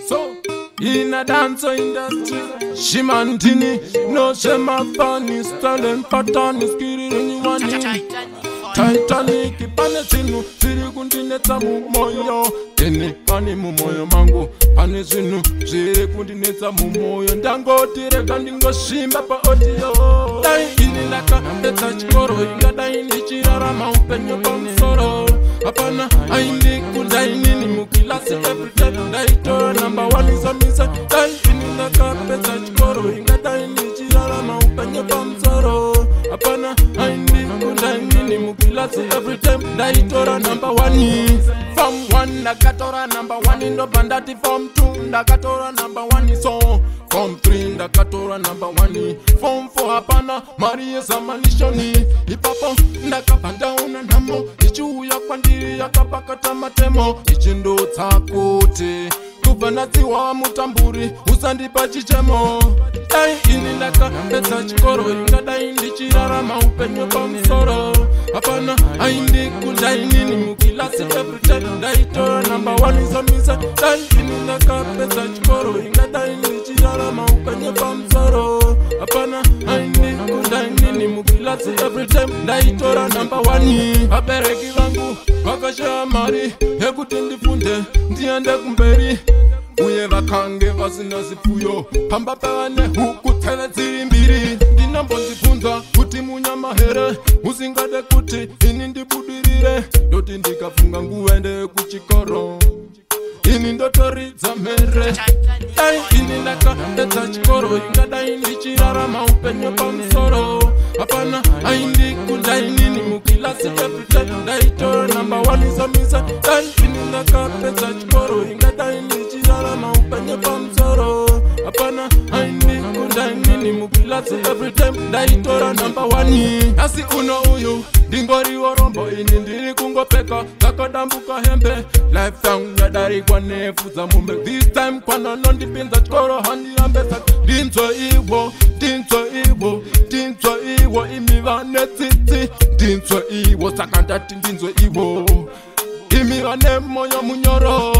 So, in a dance industry, Shimantini, no shema funny, stalin pattern is killing money. Titanic, panesinu, sirikuntine tamu moyo. Teni pani mumoyo mangu, panesinu, sirikuntine tamu moyo. Ndango tireka ndingo shimba pa audio. Dai ini laka, peta chikoro, inga dai ni chirara maupenyo pansoro. Apana, aindi kudai nini mukilasi every time. Dai to number one is a misa. Dai ini laka, peta chikoro, inga dai ni chirara maupenyo pansoro. Apana, aindi kudai nini mukilasi every time. Dai to number one. From one, Nakatora number one in the bandati. From two, Nakatora number one is on. From three, Nakatora number one. From four, Apana, Maria Samanishoni. Ipapa, Nakapanda una namo. Ichu ya kwandiri ya kapakata matemo. Ichindo takote. Kubanati wa mutamburi, usandipa chichemo. Dai ini laka, pesa chikoro. Inga dai indi chirara maupenyo pa msoro. Apana, aindi kudai nini mukilasi every time. Dai tora number one is a misa. Dai ini laka, pesa chikoro. Inga dai indi chirara maupenyo pa msoro. Apana, aindi kudai nini mukilasi every time. Dai tora number one. Abereki wangu, wakasha mari. Hekutindi funde, ndiende kumberi. Uye vakange vasina zifuyo. Pamba pane huku tele zirimbiri. Dinambo zifunza kuti munyama here. Usingade kuti ini ndibudirire. Doti ndikafunga nguende kuchikoro. Ini ndotori za mere. Dai ini laka peta chikoro. Inga dai ndi chirara maupenyo pa msoro. Apana aindi kudai nini mukilasi every time. Dai to number one is a misa. Dai ini laka peta chikoro. Inga dai ndi chirara maupenyo pa msoro. Apana aindi kudai nini mukilasi every time. Dai to number one. Asi uno uyu dingori warombo ini ndiri kungopeka. Kakadambuka hembe life yangu yadari kwa nefu za mumbe. This time kwa nondi pinza chikoro handi ambesa. Dinto iwo, dinto iwo, dinto iwo imivane titi. Dinto iwo sakandati dinto iwo imivane moyo munyoro.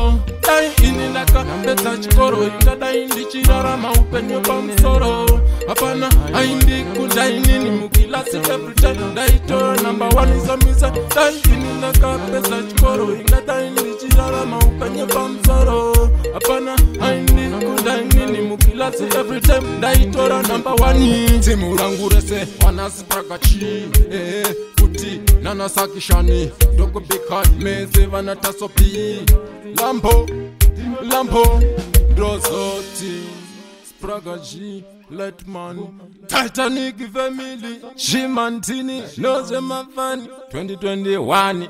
Dai ini laka peta chikoro. Inga dai indi chirara maupenyo pa msoro. Apana aindi kudai nini mukilasi every time. Dai to number one is a misa. Dai ini laka peta chikoro. Inga dai indi chirara maupenyo pa msoro. Apana aindi kudai nini mukilasi every time. Dai to number one. Timurangu rese wanasiprakachi. Kuti nanasaki shani. Dogo big heart meze vanatasopi. Lampo, Lampo, Drosoti, Spragaji, Letman, Titanic family, Shimantini, Nozema Fan, 2021.